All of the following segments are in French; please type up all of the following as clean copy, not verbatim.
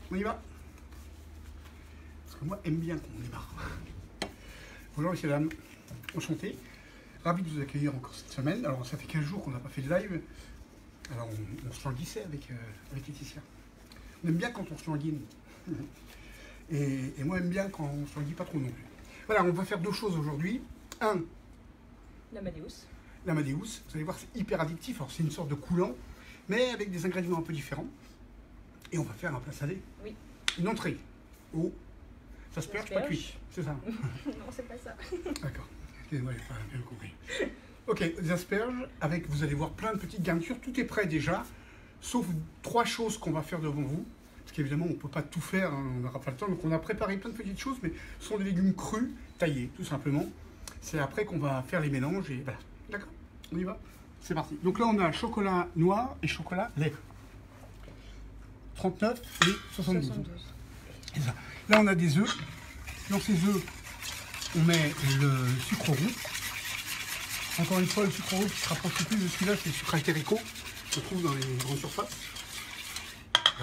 On y va? Parce que moi, j'aime bien qu'on démarre. Bonjour messieurs, dames, enchanté. Ravi de vous accueillir encore cette semaine. Alors, ça fait 15 jours qu'on n'a pas fait de live. Alors, on se languissait avec Laetitia. On aime bien quand on se languine. Et moi, j'aime bien quand on se languit pas trop non plus. Voilà, on va faire deux choses aujourd'hui. Un, l'Amadeus. L'Amadeus. Vous allez voir, c'est hyper addictif. Alors, c'est une sorte de coulant, mais avec des ingrédients un peu différents. Et on va faire un plat salé. Oui. Une entrée. Oh, ça se perd, pas cuit. C'est ça? Non, c'est pas ça. D'accord. Excusez-moi, j'ai pas bien compris. Ok, des asperges avec, vous allez voir, plein de petites garnitures. Tout est prêt déjà, sauf trois choses qu'on va faire devant vous. Parce qu'évidemment, on ne peut pas tout faire, hein, on n'aura pas le temps. Donc on a préparé plein de petites choses, mais ce sont des légumes crus, taillés, tout simplement. C'est après qu'on va faire les mélanges et voilà. D'accord? On y va? C'est parti. Donc là, on a chocolat noir et chocolat lait. 39 et 72. C'est ça. Là, on a des œufs. Dans ces œufs, on met le sucre roux. Encore une fois, le sucre roux qui se rapproche plus de celui-là, c'est le sucre altérico. On trouve dans les grandes surfaces.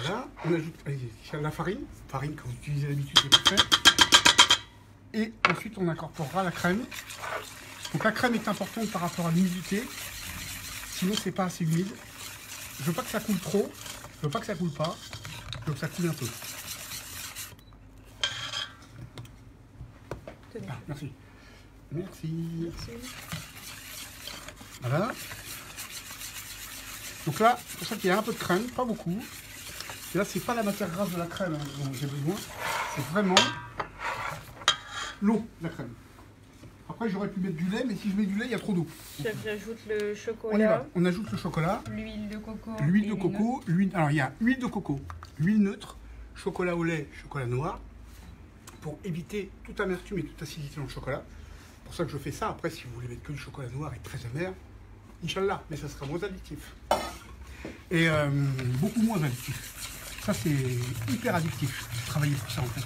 Voilà. On ajoute la farine que vous utilisez d'habitude, c'est parfait. Et ensuite, on incorporera la crème. Donc la crème est importante par rapport à l'humidité. Sinon, c'est pas assez humide. Je veux pas que ça coule trop. Je veux pas que ça coule pas. Je veux que ça coule un peu. Ah, merci. Merci. Voilà. Donc là, c'est pour ça qu'il y a un peu de crème, pas beaucoup. Et là, c'est pas la matière grasse de la crème dont j'ai besoin. C'est vraiment l'eau de la crème. Après, j'aurais pu mettre du lait, mais si je mets du lait, il y a trop d'eau. Chef, j'ajoute le chocolat. On y va. On ajoute le chocolat. L'huile de coco. L'huile de coco. Alors, il y a huile de coco, huile neutre, chocolat au lait, chocolat noir. Pour éviter toute amertume et toute acidité dans le chocolat. C'est pour ça que je fais ça. Après, si vous voulez mettre que du chocolat noir et très amer, Inch'Allah, mais ça sera moins addictif. Et beaucoup moins addictif. Ça, c'est hyper addictif. Travailler pour ça, en fait.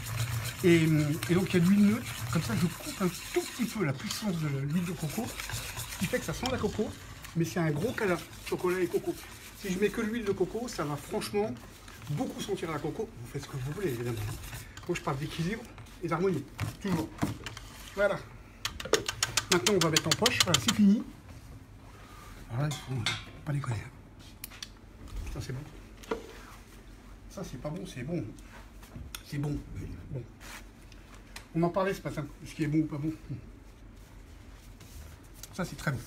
Et donc, il y a de l'huile neutre. Comme ça, je coupe un tout petit peu la puissance de l'huile de coco. Ce qui fait que ça sent la coco, mais c'est un gros câlin, chocolat et coco. Si je mets que l'huile de coco, ça va franchement beaucoup sentir la coco. Vous faites ce que vous voulez, évidemment. Moi, je parle d'équilibre et d'harmonie, toujours. Voilà. Maintenant, on va mettre en poche. Voilà, c'est fini. Alors là, il faut pas déconner. Ça, c'est bon. Ça, c'est pas bon, c'est bon. C'est bon. Bon. On en parlait ce matin, ce qui est bon ou pas bon. Ça, c'est très bon.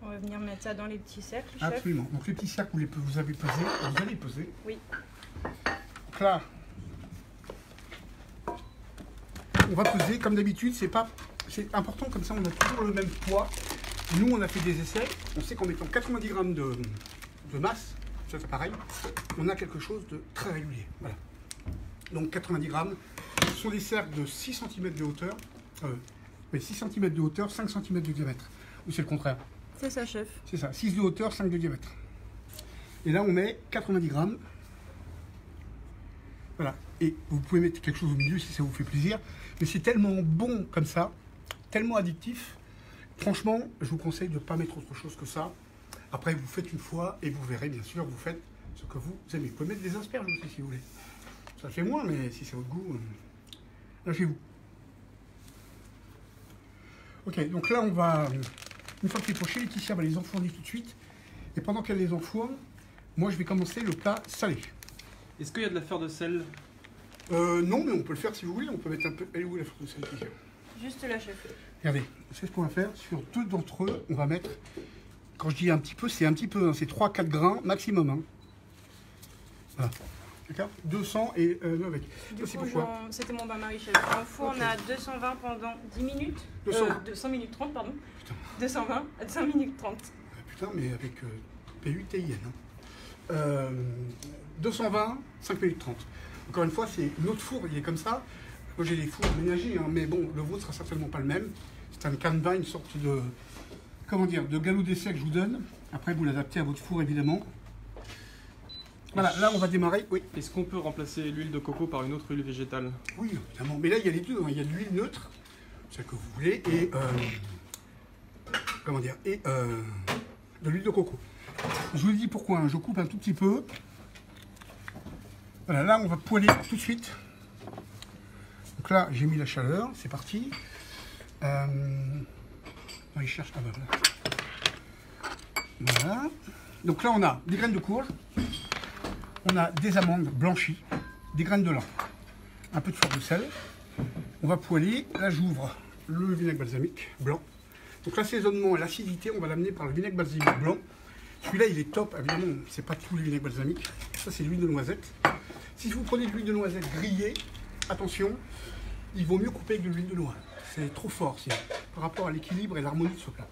On va venir mettre ça dans les petits cercles, chef. Absolument. Donc, les petits cercles, vous avez pesé. Vous allez peser. Oui. Donc là, on va peser comme d'habitude. C'est important comme ça, on a toujours le même poids. Nous, on a fait des essais. On sait qu'en mettant 90 grammes de masse, ça c'est pareil, on a quelque chose de très régulier. Voilà. Donc 90 grammes. Ce sont des cercles de 6 cm de hauteur. 6 cm de hauteur, 5 cm de diamètre. Ou c'est le contraire? C'est ça, chef. C'est ça. 6 de hauteur, 5 de diamètre. Et là, on met 90 grammes. Voilà, et vous pouvez mettre quelque chose au milieu si ça vous fait plaisir, mais c'est tellement bon comme ça, tellement addictif, franchement, je vous conseille de ne pas mettre autre chose que ça. Après, vous faites une fois et vous verrez, bien sûr, vous faites ce que vous aimez. Vous pouvez mettre des asperges aussi si vous voulez. Ça fait moins, mais si c'est votre goût, lâchez-vous. Ok, donc là, on va, une fois que c'est poché, Laetitia va les enfourner tout de suite, et pendant qu'elle les enfourne, moi, je vais commencer le plat salé. Est-ce qu'il y a de la fleur de sel? Non, mais on peut le faire si vous voulez. On peut mettre un peu. Elle est où la fleur de sel? Juste là, chef. Regardez, c'est ce qu'on va faire. Sur deux d'entre eux, on va mettre. Quand je dis un petit peu, c'est un petit peu. Hein, c'est 3-4 grains maximum. Hein. Voilà. D'accord? 200 et avec. Du c'est coup, pourquoi c'était mon bain-marie, chef. En four, Okay. on a 220 pendant 10 minutes. 200 minutes 30, pardon. Putain. 220 à 5 minutes 30. Putain, mais avec PUTIN. Hein. 220, 5 minutes 30. Encore une fois, c'est notre four, il est comme ça. Moi, j'ai des fours aménagés, hein, mais bon, le vôtre sera certainement pas le même. C'est un canevas, une sorte de, comment dire, de galop d'essai que je vous donne. Après, vous l'adaptez à votre four, évidemment. Voilà, là, on va démarrer. Oui. Est-ce qu'on peut remplacer l'huile de coco par une autre huile végétale? Oui, évidemment. Mais là, il y a les deux. Hein. Il y a de l'huile neutre, celle que vous voulez, et comment dire, et de l'huile de coco. Je vous dis pourquoi, hein. Je coupe un tout petit peu. Voilà, là on va poêler tout de suite. Donc là j'ai mis la chaleur, c'est parti. Non, il cherche, ah ben voilà. Voilà. Donc là on a des graines de courge, on a des amandes blanchies, des graines de lin, un peu de fleur de sel. On va poêler, là j'ouvre le vinaigre balsamique blanc. Donc l'assaisonnement et l'acidité, on va l'amener par le vinaigre balsamique blanc. Celui-là il est top, évidemment, c'est pas tous les vinaigres balsamiques. Ça c'est l'huile de noisette. Si vous prenez de l'huile de noisette grillée, attention, il vaut mieux couper avec de l'huile de noix. C'est trop fort par rapport à l'équilibre et l'harmonie de ce plat.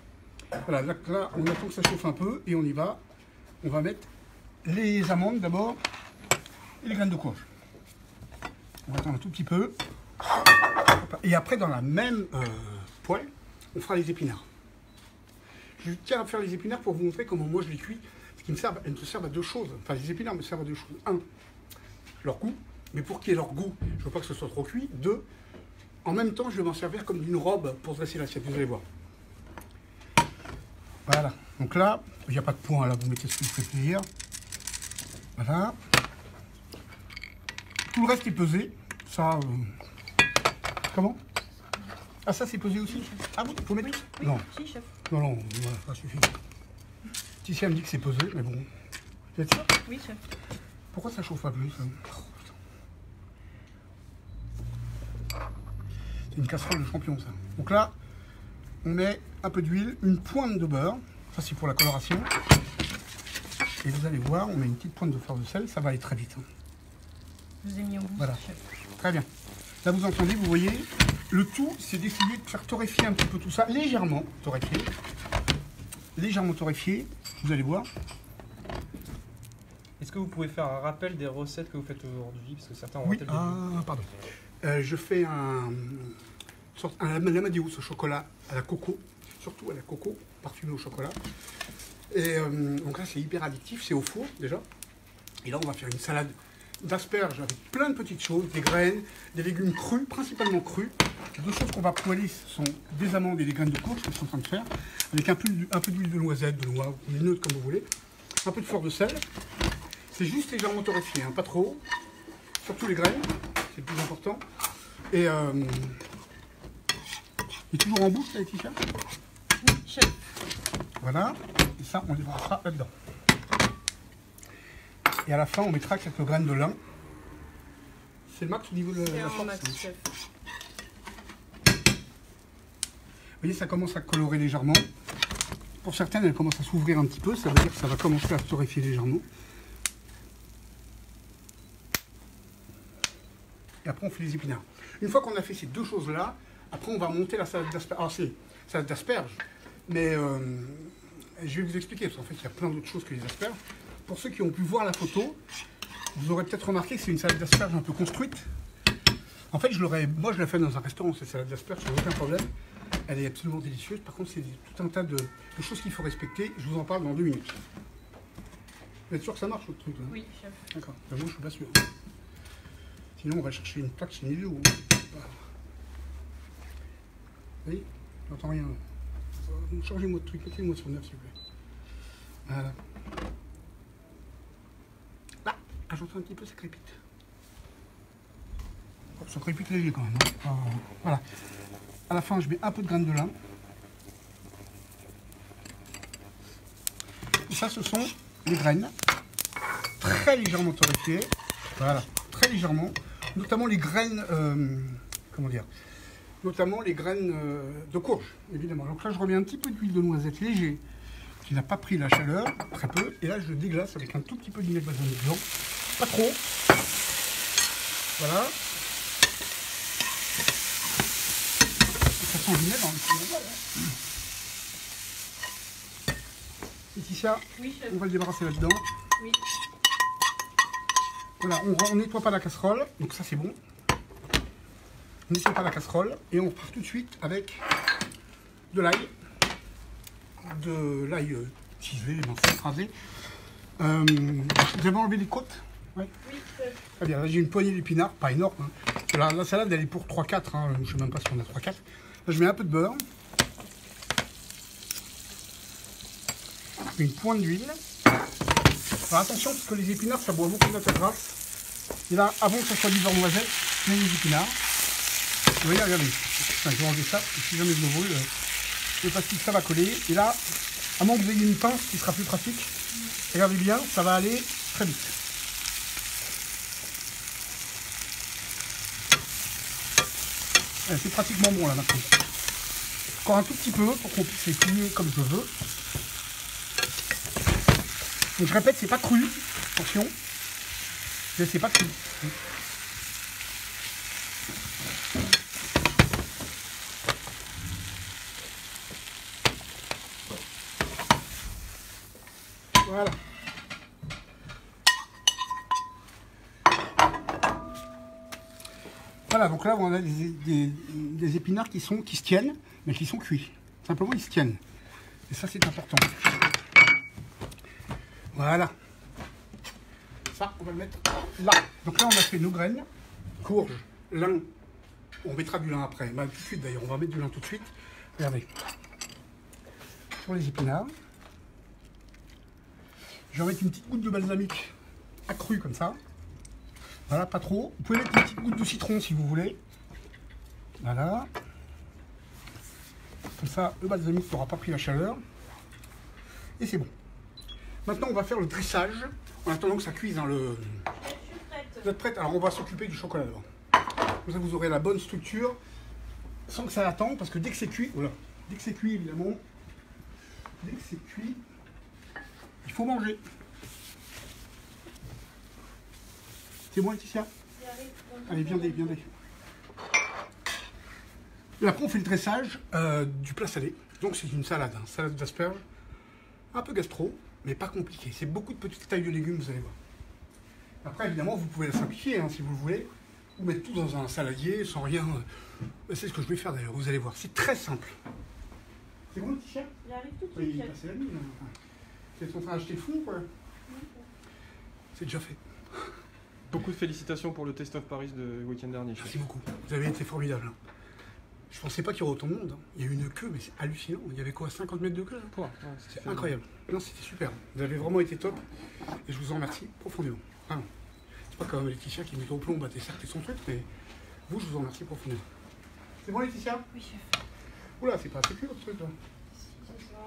Voilà, là on attend que ça chauffe un peu et on y va. On va mettre les amandes d'abord et les graines de courge. On va attendre un tout petit peu. Et après, dans la même poêle, on fera les épinards. Je tiens à faire les épinards pour vous montrer comment moi je les cuis. Elles me servent à deux choses. Enfin, les épinards me servent à deux choses. Un, leur goût. Mais pour qu'il y ait leur goût, je ne veux pas que ce soit trop cuit. Deux, en même temps, je vais m'en servir comme d'une robe pour dresser l'assiette. Vous allez voir. Voilà. Donc là, il n'y a pas de point. Là, vous mettez ce que vous faites plaisir. Voilà. Tout le reste est pesé. Ça... Comment? Ah, ça c'est pesé aussi? Ah bon, faut mettre? Oui, non. Si, chef. Non, voilà, ça suffit. Ticia me dit que c'est pesé, mais bon. Vous êtes sûr? Oui, chef. Pourquoi ça chauffe pas plus ça? C'est une casserole de champion ça. Donc là, on met un peu d'huile, une pointe de beurre. Ça c'est pour la coloration. Et vous allez voir, on met une petite pointe de fleur de sel, ça va aller très vite. Hein. Je vous ai mis au bout, voilà. chef. Très bien. Là vous entendez, vous voyez, le tout c'est d'essayer de faire torréfier un petit peu tout ça, légèrement torréfié. Légèrement torréfié, vous allez voir. Est-ce que vous pouvez faire un rappel des recettes que vous faites aujourd'hui? Parce que certains ont Oui, raté le début. pardon. Je fais un Amadeus au chocolat à la coco, surtout à la coco, parfumé au chocolat. Et donc là c'est hyper addictif, c'est au four déjà. Et là on va faire une salade d'asperges avec plein de petites choses, des graines, des légumes crus, principalement crus. Les deux choses qu'on va poêler, ce sont des amandes et des graines de courge que je suis en train de faire, avec un peu d'huile de noisette, de noix, ou une autre comme vous voulez, un peu de fleur de sel. C'est juste légèrement torréfié, hein, pas trop. Surtout les graines, c'est le plus important. Et il est toujours en bouche, là, Laetitia? Oui, chef. Voilà, et ça, on les brassera là-dedans. Et à la fin, on mettra quelques graines de lin. C'est le max au niveau de la force. Max, chef. Vous voyez, ça commence à colorer légèrement. Pour certaines, elles commencent à s'ouvrir un petit peu. Ça veut dire que ça va commencer à se torréfier légèrement. Et après, on fait les épinards. Une fois qu'on a fait ces deux choses-là, après, on va monter la salade d'asperges. Alors, c'est salade d'asperges, mais je vais vous expliquer, parce qu'en fait, il y a plein d'autres choses que les asperges. Pour ceux qui ont pu voir la photo, vous aurez peut-être remarqué que c'est une salade d'asperges un peu construite. En fait, moi je l'ai fait dans un restaurant, cette salade d'asperges, sans aucun problème. Elle est absolument délicieuse. Par contre, c'est tout un tas de choses qu'il faut respecter. Je vous en parle dans 2 minutes. Vous êtes sûr que ça marche, votre truc là? Oui, chef. D'accord. Ben, moi, je suis pas sûr. Sinon, on va chercher une plaque chez Nilo. Vous voyez? J'entends rien. Changez-moi de truc. Mettez-moi sur 9, s'il vous plaît. Voilà. Ah, j'entends un petit peu, ça crépite. Ça crépite léger quand même. Hein. Voilà. À la fin, je mets un peu de graines de lin. Et ça, ce sont les graines. Très légèrement torréfiées. Voilà, très légèrement. Notamment les graines, comment dire, notamment les graines de courge, évidemment. Donc là, je remets un petit peu d'huile de noisette léger, qui n'a pas pris la chaleur, très peu. Et là, je déglace avec un tout petit peu de vinaigre balsamique blanc. Pas trop. Voilà. Ça sent le vinaigre dans le vinaigre. Et si ça, oui, chef. on va le débarrasser là-dedans. Oui. Voilà, on nettoie pas la casserole, donc ça c'est bon. On nettoie pas la casserole et on part tout de suite avec de l'ail. De l'ail teasé, écrasé. Vous avez enlevé les côtes? Ouais. Oui, chef. Très bien, là j'ai une poignée d'épinards, pas énorme. Hein. La salade elle est pour 3-4, hein. Je ne sais même pas si on a 3-4. Là je mets un peu de beurre. Une pointe d'huile. Alors attention, parce que les épinards, ça boit beaucoup de matière grasse. Et là, avant que ça soit du beurre noisette, je mets les épinards. Vous voyez, regardez. Enfin, je vais enlever ça, et si jamais je me brûle, le plastique, ça va coller. Et là, à moins que vous ayez une pince qui sera plus pratique, regardez bien, ça va aller très vite. C'est pratiquement bon là maintenant. Encore un tout petit peu pour qu'on puisse les plier comme je veux. Donc je répète, c'est pas cru, attention. C'est pas cru. Voilà. Voilà, donc là on a des épinards qui se tiennent, mais qui sont cuits. Simplement ils se tiennent. Et ça c'est important. Voilà. Ça on va le mettre là. Donc là on a fait nos graines, courge, lin. On mettra du lin après. Bah, tout de suite d'ailleurs, on va mettre du lin tout de suite. Regardez. Sur les épinards. Je vais mettre une petite goutte de balsamique accrue comme ça. Voilà, pas trop. Vous pouvez mettre une petite goutte de citron si vous voulez. Voilà. Comme ça, le balsamique n'aura pas pris la chaleur. Et c'est bon. Maintenant, on va faire le dressage. En attendant que ça cuise dans le... Vous êtes prête? Alors, on va s'occuper du chocolat d'abord. Comme ça, vous aurez la bonne structure. Sans que ça attende, parce que dès que c'est cuit... Voilà. Dès que c'est cuit, évidemment. Dès que c'est cuit, il faut manger. C'est bon, Laetitia? Allez, viendez. Et après, on fait le dressage du plat salé. Donc, c'est une salade, hein, salade d'asperges. Un peu gastro, mais pas compliqué. C'est beaucoup de petites tailles de légumes, vous allez voir. Après, évidemment, vous pouvez la simplifier, hein, si vous le voulez. Ou mettre tout dans un saladier, sans rien. C'est ce que je vais faire, d'ailleurs, vous allez voir. C'est très simple. C'est bon, Laetitia? Il arrive tout de Oui, suite. il est passé la nuit, là. Enfin, c'est en train d'acheter le fond, quoi. C'est déjà fait. Beaucoup de félicitations pour le Taste of Paris de week-end dernier. Merci beaucoup. Vous avez été formidable. Je pensais pas qu'il y aurait autant de monde. Il y a eu une queue, mais c'est hallucinant. Il y avait quoi, 50 mètres de queue là? Ouais, C'est incroyable. Non, c'était super. Vous avez vraiment été top. Et je vous en remercie profondément. Vraiment. C'est pas comme Laetitia qui met au plomb, bah, certes, son truc, mais vous, je vous en remercie profondément. C'est bon, Laetitia? Oui, chef. Oula, c'est pas assez cuit votre truc là.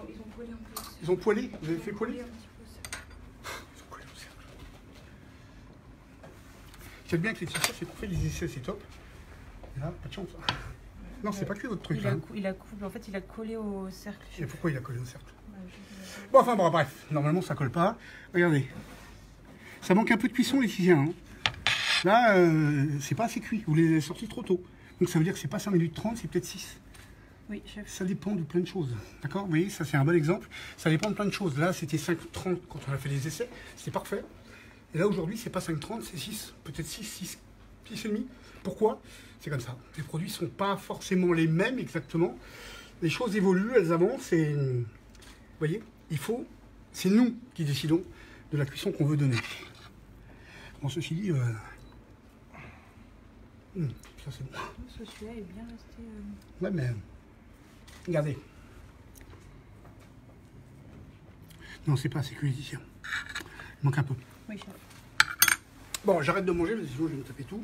Ils ont poêlé un peu. Ils ont poêlé? Vous avez fait poêler? Un petit peu, ça. Ils ont poêlé au cercle. C'est bien que Laetitia, c'est pour faire les essais, c'est top. Et là, pas de chance. Non, c'est pas cuit votre truc Il là. en fait, il a collé au cercle. Et pourquoi il a collé au cercle? Bah, je sais pas. Bon, enfin, bon, bref. Normalement, ça colle pas. Regardez. Ça manque un peu de cuisson, Laetitia. Hein. Là, c'est pas assez cuit. Vous les avez sortis trop tôt. Donc, ça veut dire que c'est pas 5 minutes 30, c'est peut-être 6. Oui, chef. Ça dépend de plein de choses. D'accord? Vous voyez, ça, c'est un bon exemple. Ça dépend de plein de choses. Là, c'était 5,30 quand on a fait les essais. C'était parfait. Et là, aujourd'hui, c'est pas 5,30, c'est 6. Peut-être 6 et demi. Pourquoi? C'est comme ça. Les produits ne sont pas forcément les mêmes exactement. Les choses évoluent, elles avancent et vous voyez, c'est nous qui décidons de la cuisson qu'on veut donner. Bon, ceci dit, ça c'est bon. Celui-là est bien resté. Ouais, mais regardez. Non, c'est pas assez cuit ici. Il manque un peu. Oui, chef. Bon, j'arrête de manger, parce que sinon je vais me taper tout.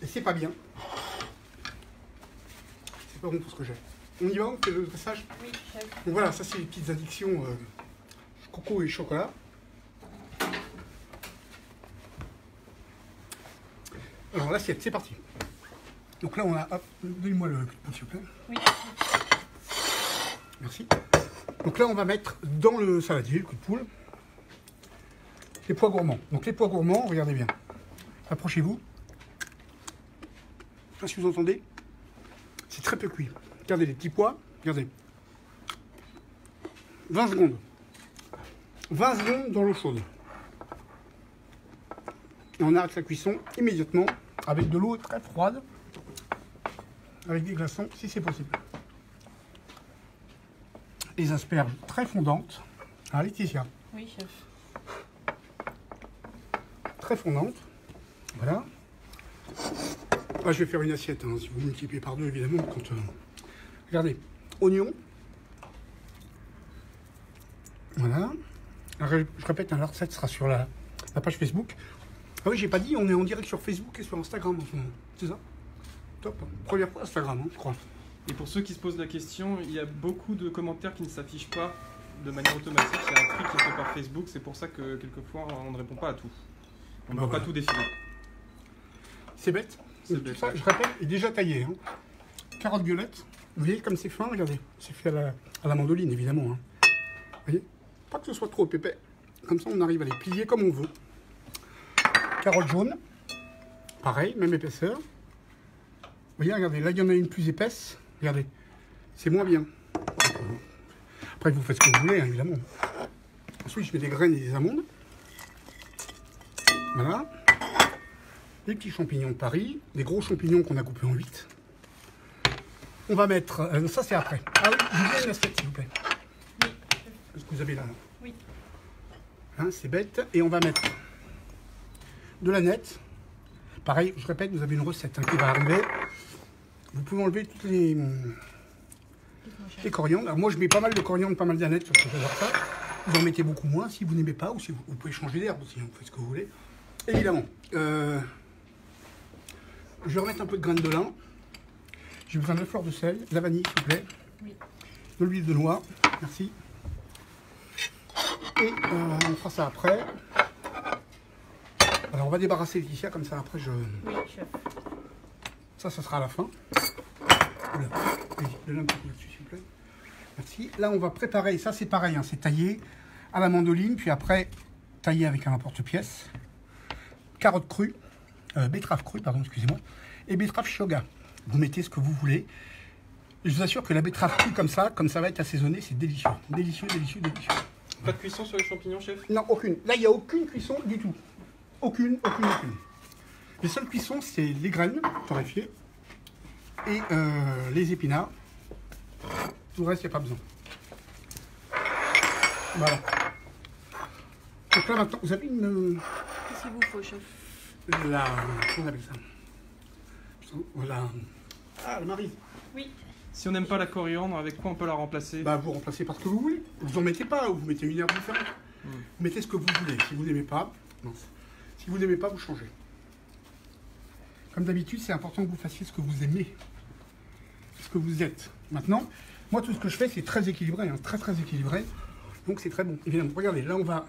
Et c'est pas bien. C'est pas bon pour ce que j'ai. On y va, on fait le dressage? Oui, chef. Donc voilà, ça c'est les petites addictions coco et chocolat. Alors l'assiette, c'est parti. Donc là on a, hop, donnez-moi le cul de poule s'il vous plaît. Oui. Merci. Donc là on va mettre dans le saladier, le cul de poule, les pois gourmands. Donc les pois gourmands, regardez bien. Approchez-vous. Je sais pas si vous entendez. C'est très peu cuit. Regardez les petits pois. Regardez. 20 secondes. 20 secondes dans l'eau chaude. Et on arrête la cuisson immédiatement avec de l'eau très froide. Avec des glaçons si c'est possible. Les asperges très fondantes. Ah, Laetitia. Oui, chef. Très fondantes. Voilà. Ah, je vais faire une assiette, hein, si vous multipliez par 2 évidemment. Quand, regardez, oignons. Voilà. Alors, je répète, la recette sera sur la page Facebook. Ah oui, j'ai pas dit, on est en direct sur Facebook et sur Instagram en ce moment. C'est ça? Top. Première fois Instagram, hein, je crois. Et pour ceux qui se posent la question, il y a beaucoup de commentaires qui ne s'affichent pas de manière automatique. Il y a un tri qui est fait par Facebook, c'est pour ça que quelquefois on ne répond pas à tout. On ne peut pas tout défiler. C'est bête. C'est Tout bête, ça, ouais. je répète, est déjà taillé. Hein. Carotte violette. Vous voyez comme c'est fin, regardez. C'est fait à la mandoline, évidemment. Hein. Vous voyez? Pas que ce soit trop épais. Comme ça, on arrive à les plier comme on veut. Carotte jaune. Pareil, même épaisseur. Vous voyez, regardez, là, il y en a une plus épaisse. Regardez, c'est moins bien. Après, vous faites ce que vous voulez, hein, évidemment. Ensuite, je mets des graines et des amandes. Voilà. Des petits champignons de Paris. Des gros champignons qu'on a coupés en 8. On va mettre... ça, c'est après. Ah oui, je vous donne une assiette, s'il vous plaît. Oui. Est-ce que vous avez là? Oui. Hein, c'est bête. Et on va mettre de la nette. Pareil, je répète, vous avez une recette hein, qui va arriver. Vous pouvez enlever toutes les coriandres. Alors moi, je mets pas mal de coriandre, pas mal d'aneth, parce que j'adore ça. Vous en mettez beaucoup moins si vous n'aimez pas, ou si vous pouvez changer d'herbe aussi, hein, vous faites ce que vous voulez. Évidemment. Je vais remettre un peu de graines de lin. J'ai besoin de la fleur de sel, de la vanille, s'il vous plaît. Oui. De l'huile de noix, merci. Et on fera ça après. Alors on va débarrasser Laetitia, comme ça après je... Oui, chef. Ça sera à la fin. Oula. Allez, donne un petit coup là-dessus, s'il vous plaît. Merci. Là, on va préparer, ça c'est pareil, hein, c'est taillé à la mandoline, puis après taillé avec un emporte-pièce. Carottes crues, betterave crue, pardon, excusez-moi, et betterave shoga. Vous mettez ce que vous voulez. Je vous assure que la betterave crue comme ça va être assaisonné, c'est délicieux. Délicieux, délicieux, délicieux. Pas de cuisson sur les champignons, chef? Non, aucune. Là, il n'y a aucune cuisson du tout. Aucune. Les seules cuissons, c'est les graines torréfiées et les épinards. Tout le reste, il n'y a pas besoin. Voilà. Donc là, maintenant, vous avez une... Qu'est-ce qu'il vous faut, chef? Comment on appelle ça? Voilà. Ah, le marie. Oui. Si on n'aime pas la coriandre, avec quoi on peut la remplacer? Bah, vous remplacez par ce que vous voulez. Vous en mettez pas, ou vous mettez une herbe différente. Vous mettez ce que vous voulez. Si vous n'aimez pas, mince. Si vous n'aimez pas, vous changez. Comme d'habitude, c'est important que vous fassiez ce que vous aimez. Ce que vous êtes. Maintenant, moi, tout ce que je fais, c'est très équilibré. Hein, très, très équilibré. Donc, c'est très bon. Évidemment, regardez, là, on va...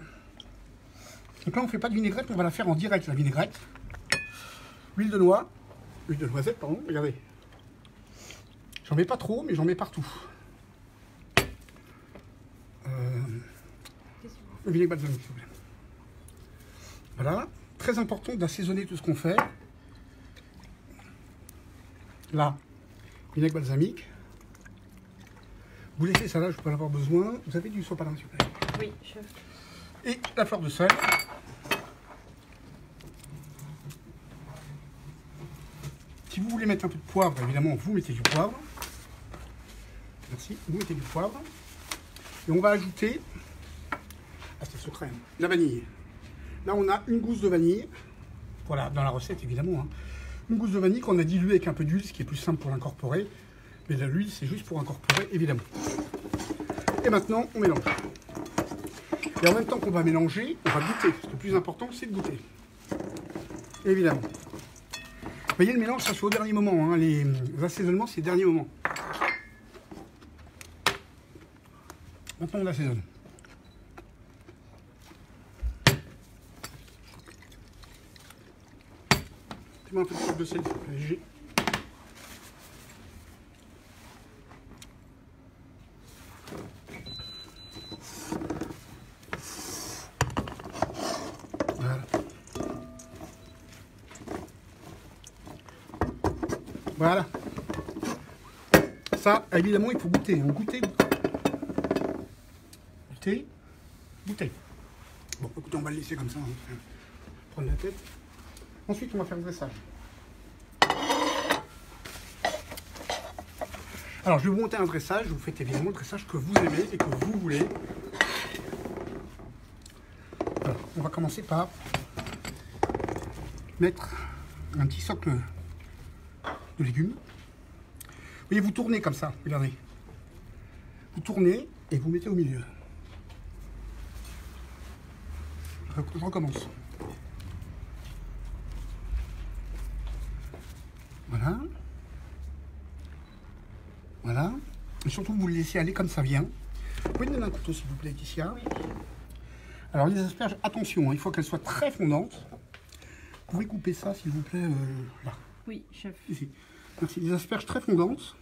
Donc là, on ne fait pas de vinaigrette, on va la faire en direct, la vinaigrette. Huile de noix. Huile de noisette, pardon. Regardez. J'en mets pas trop, mais j'en mets partout. Le vinaigre balsamique, s'il vous plaît. Voilà. Très important d'assaisonner tout ce qu'on fait. Là, vinaigre balsamique. Vous laissez ça là, je peux en avoir besoin. Vous avez du sopalin, s'il vous plaît. Oui, chef. Et la fleur de sel. Si vous voulez mettre un peu de poivre, évidemment, vous mettez du poivre. Merci. Vous mettez du poivre. Et on va ajouter, ah c'est secret, hein, la vanille. Là, on a une gousse de vanille. Voilà, dans la recette, évidemment. Hein. Une gousse de vanille qu'on a diluée avec un peu d'huile, ce qui est plus simple pour l'incorporer. Mais là, l'huile, c'est juste pour incorporer, évidemment. Et maintenant, on mélange. Et en même temps qu'on va mélanger, on va goûter. Parce que le plus important, c'est de goûter. Évidemment. Vous voyez, le mélange, ça se fait au dernier moment. Hein. Les assaisonnements, c'est le dernier moment. Maintenant, on assaisonne. Mettez-moi un peu de fleur de sel, léger. Voilà. Voilà. Ça, évidemment, il faut goûter. Hein. Goûter. Goûter. Bon, écoutez, on va le laisser comme ça. Hein. Prendre la tête. Ensuite, on va faire le dressage. Alors, je vais vous monter un dressage. Vous faites évidemment le dressage que vous aimez et que vous voulez. Alors, on va commencer par mettre un petit socle de légumes. Vous voyez, vous tournez comme ça. Regardez. Vous tournez et vous mettez au milieu. je recommence. Voilà. Voilà. Et surtout, vous le laissez aller comme ça vient. Vous pouvez me donner un couteau, s'il vous plaît, Laetitia. Oui. Alors, les asperges, attention, hein, il faut qu'elles soient très fondantes. Vous pouvez couper ça, s'il vous plaît, là. Oui, chef. Ici. Merci. Les asperges très fondantes.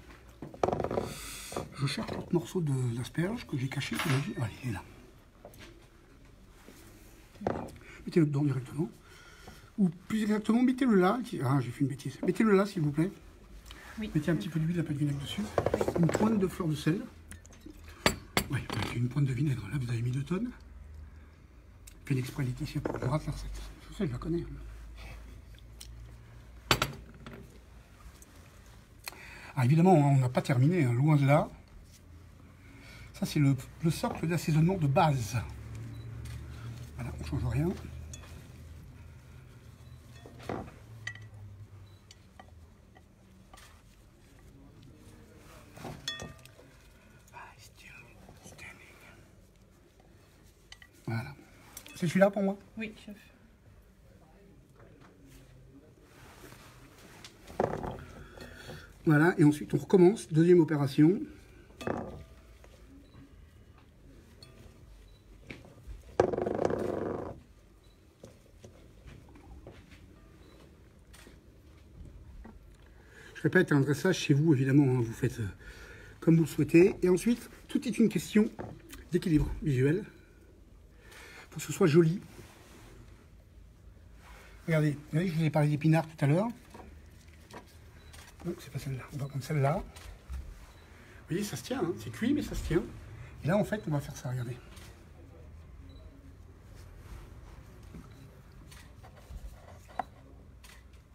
Je cherche l'autre morceau d'asperge que j'ai caché. Allez, il est là. Mettez-le dedans directement. Ou plus exactement, mettez-le là. Ah, j'ai fait une bêtise. Mettez-le là, s'il vous plaît. Oui. Mettez un petit peu d'huile, un peu de vinaigre dessus. Une pointe de fleur de sel. Oui, une pointe de vinaigre. Là, vous avez mis 2 tonnes. Fait exprès Laetitia pour que je rate la recette. Je sais, je la connais. Ah, évidemment, on n'a pas terminé, hein, loin de là. Ça, c'est le socle d'assaisonnement de base. Voilà, on ne change rien. Voilà. C'est celui-là pour moi? Oui, chef. Voilà, et ensuite on recommence, deuxième opération. Je répète, un dressage chez vous, évidemment, hein, vous faites comme vous le souhaitez. Et ensuite, tout est une question d'équilibre visuel. Il faut que ce soit joli. Regardez, vous voyez, je vous ai parlé d'épinards tout à l'heure. Non, c'est pas celle-là. On va prendre celle-là. Vous voyez, ça se tient. Hein. C'est cuit, mais ça se tient. Et là, en fait, on va faire ça. Regardez.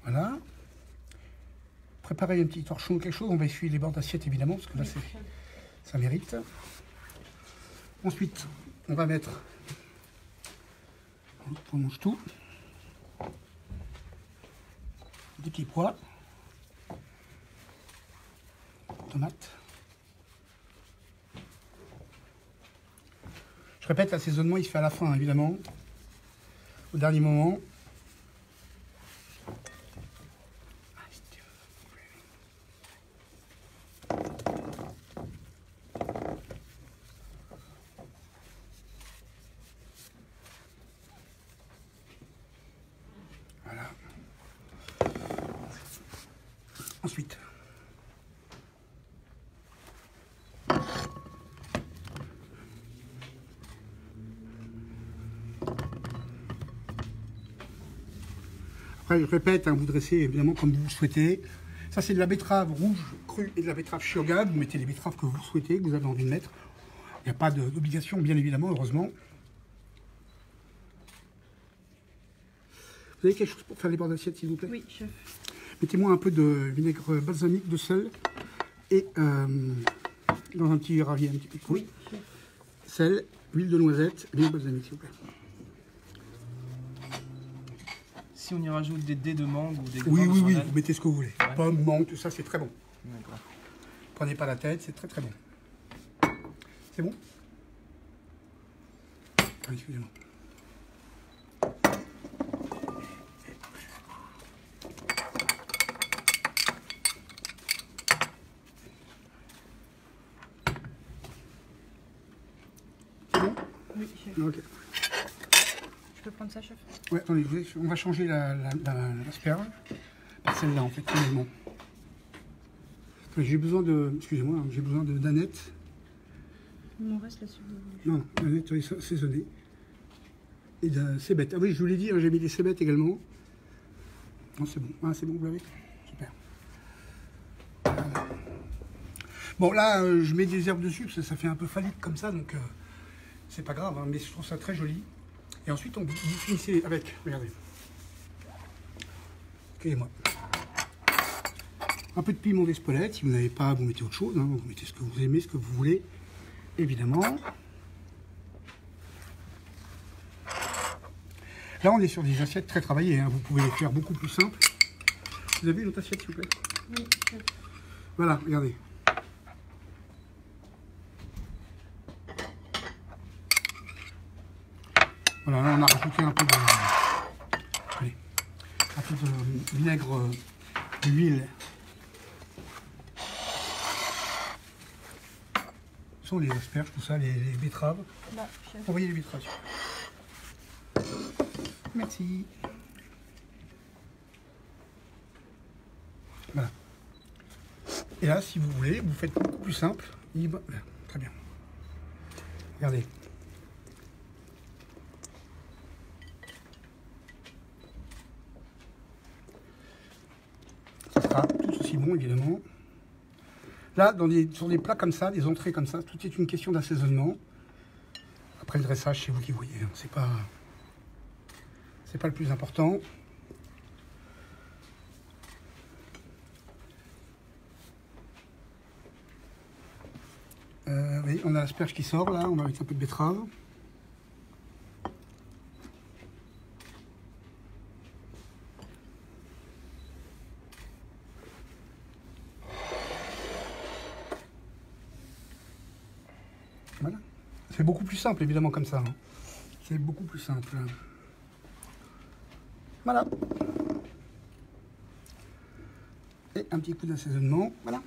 Voilà. Préparez un petit torchon ou quelque chose. On va essuyer les bords d'assiette, évidemment, parce que là, ça mérite. Ensuite, on va mettre... On mange tout. Des petits pois. Tomates. Je répète, l'assaisonnement il se fait à la fin, évidemment, au dernier moment. Voilà. Ensuite. Après, je répète, hein, vous dressez évidemment comme vous le souhaitez. Ça, c'est de la betterave rouge crue et de la betterave shioga. Vous mettez les betteraves que vous souhaitez, que vous avez envie de mettre. Il n'y a pas d'obligation, bien évidemment, heureusement. Vous avez quelque chose pour faire les bords d'assiette, s'il vous plaît? Oui, chef. Mettez-moi un peu de vinaigre balsamique, de sel et dans un petit ravier, un petit peu de couille. Oui, chef. Sel, huile de noisette, vinaigre balsamique, s'il vous plaît. Si on y rajoute des dés de mangue ou des Oui, grains de oui, oui, sandal. vous mettez ce que vous voulez. Ouais. Pomme, mangue, tout ça, c'est très bon. D'accord. Prenez pas la tête, c'est très très bon. C'est bon? Ah, excusez-moi. C'est bon? Oui, chef. Ok. Je peux prendre ça, chef? Ouais, attendez, on va changer l'asperge par celle-là, en fait, finalement. J'ai besoin de... Excusez-moi, hein, j'ai besoin d'Annette. Il m'en reste là-dessus. Non, d'Annette assaisonnée. Et de cébettes. Ah oui, je vous l'ai dit, hein, j'ai mis des cébettes également. Non, c'est bon. Ah, c'est bon, vous l'avez? Super. Voilà. Bon, là, je mets des herbes dessus, parce que ça fait un peu phallique comme ça, donc c'est pas grave, hein, mais je trouve ça très joli. Et ensuite, vous finissez avec, regardez. Excusez-moi. Un peu de piment d'Espelette. Si vous n'avez pas, vous mettez autre chose. Hein. Vous mettez ce que vous aimez, ce que vous voulez, évidemment. Là, on est sur des assiettes très travaillées. Hein. Vous pouvez les faire beaucoup plus simples. Vous avez une autre assiette, s'il vous plaît? Oui, chef. Voilà, regardez. Voilà, là on a rajouté un peu de, allez, un peu de vinaigre, d'huile. Ce sont les asperges, tout ça, les betteraves. Là, chef. Envoyez les betteraves. Merci. Voilà. Et là, si vous voulez, vous faites beaucoup plus simple. Très bien. Regardez. Ça sera tout aussi bon, évidemment. Là, sur des plats comme ça, des entrées comme ça, tout est une question d'assaisonnement. Après, le dressage, c'est vous qui voyez. Hein. C'est pas le plus important. Oui, on a l'asperge qui sort là, on va mettre un peu de betterave. Voilà. C'est beaucoup plus simple évidemment comme ça. Hein. C'est beaucoup plus simple. Voilà. Et un petit coup d'assaisonnement. Voilà.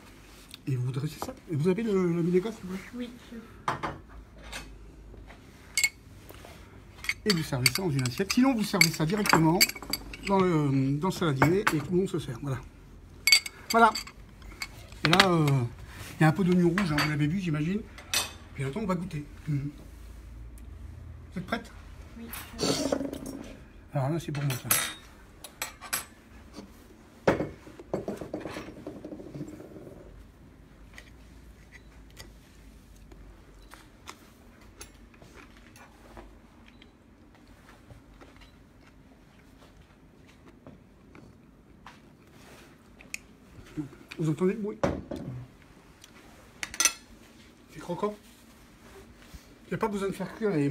Et vous dressez ça. Et vous avez le vinaigre, s'il vous plaît? Oui. Et vous servez ça dans une assiette. Sinon, vous servez ça directement dans le saladier et tout le monde se sert. Voilà. Voilà. Et là, il y a un peu d'oignon rouge, hein, vous l'avez vu, j'imagine. Puis attends, on va goûter. Vous êtes prête? Oui. Alors là, c'est pour moi ça. Vous entendez le bruit? C'est croquant. Il n'y a pas besoin de faire cuire les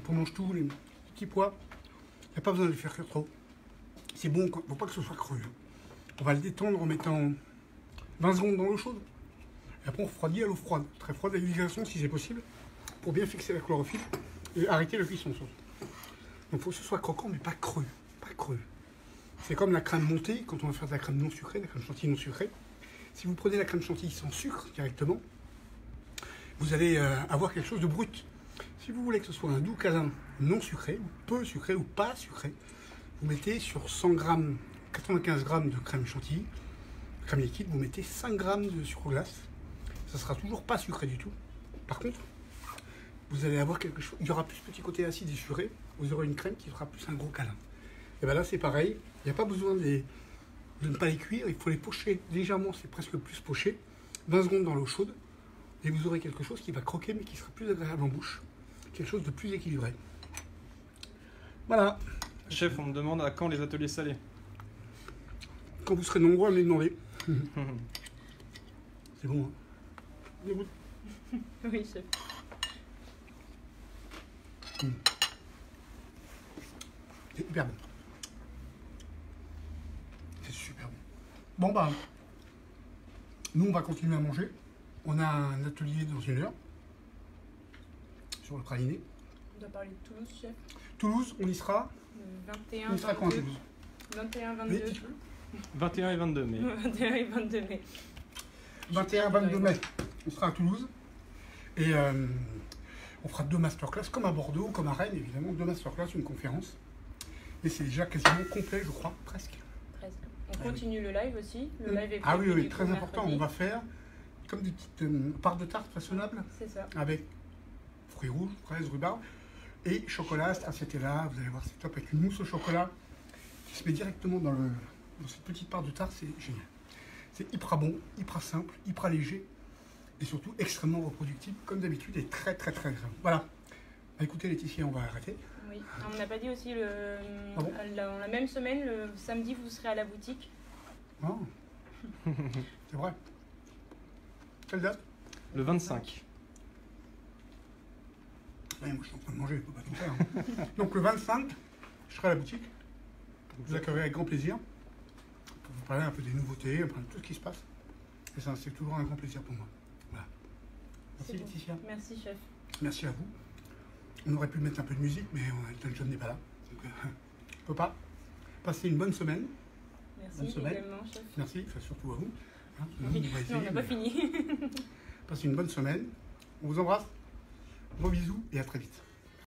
pots-mange-tout, les petits pois. Il n'y a pas besoin de les faire cuire trop. C'est bon, il ne faut pas que ce soit cru. On va le détendre en mettant 20 secondes dans l'eau chaude. Et après on refroidit à l'eau froide, très froide, avec du glaçon si c'est possible, pour bien fixer la chlorophylle et arrêter la cuisson. Donc il faut que ce soit croquant mais pas cru. Pas cru. C'est comme la crème montée, quand on va faire de la crème non sucrée, la crème chantilly non sucrée. Si vous prenez la crème chantilly sans sucre directement, vous allez avoir quelque chose de brut. Si vous voulez que ce soit un doux câlin non sucré, ou peu sucré, ou pas sucré, vous mettez sur 100 g, 95 g de crème chantilly, crème liquide, vous mettez 5 g de sucre glace. Ça sera toujours pas sucré du tout. Par contre, vous allez avoir quelque chose, il y aura plus petit côté acide et sucré, vous aurez une crème qui fera plus un gros câlin. Et bien là c'est pareil, il n'y a pas besoin de ne pas les cuire, il faut les pocher légèrement, c'est presque plus poché, 20 secondes dans l'eau chaude, et vous aurez quelque chose qui va croquer mais qui sera plus agréable en bouche, quelque chose de plus équilibré. Voilà. Chef, on me demande à quand les ateliers salés? Quand vous serez nombreux à me les demander. C'est bon, hein? Oui, chef. C'est hyper bon. C'est super bon. Bon bah, nous on va continuer à manger. On a un atelier dans 1 heure sur le praliné. On doit parler de Toulouse, chef. Toulouse, on y sera. Le 21, On y sera quand à 22. Toulouse? 21, 22. 21 et 22 mai. 21 et 22 mai. 21, 22 mai, on sera à Toulouse. Et on fera 2 masterclass, comme à Bordeaux, comme à Rennes, évidemment. 2 masterclass, une conférence. Et c'est déjà quasiment complet, je crois, presque. Presque. On continue le live aussi. Le live est Ah oui, prévu oui, du très coup important. mercredi. On va faire comme des petites parts de tarte façonnables C'est ça. avec fruits rouges, fraises, rhubarbe et chocolat, stracciatella. Vous allez voir, c'est top, avec une mousse au chocolat qui se met directement dans cette petite part de tarte. C'est génial. C'est hyper bon, hyper simple, hyper léger et surtout extrêmement reproductible, comme d'habitude, et très très très agréable. Voilà. Bah, écoutez Laetitia, on va arrêter. Oui. On n'a pas dit aussi, Ah bon dans la même semaine, le samedi, vous serez à la boutique. Oh. C'est vrai. Quelle date? Le 25. Ouais, moi je suis en train de manger, je ne peux pas tout faire. Hein. Donc le 25, je serai à la boutique. Vous accueillerez avec grand plaisir pour vous parler un peu des nouveautés, un peu de tout ce qui se passe. Et ça, c'est toujours un grand plaisir pour moi. Voilà. Merci C'est bon. Laetitia. Merci, chef. Merci à vous. On aurait pu mettre un peu de musique, mais Elton John n'est pas là. Donc, on peut pas. Passez une bonne semaine. Merci également, chef. Merci, enfin, surtout à vous. Hein, Oui. On n'a pas fini. Passez une bonne semaine. On vous embrasse. Gros bisous et à très vite.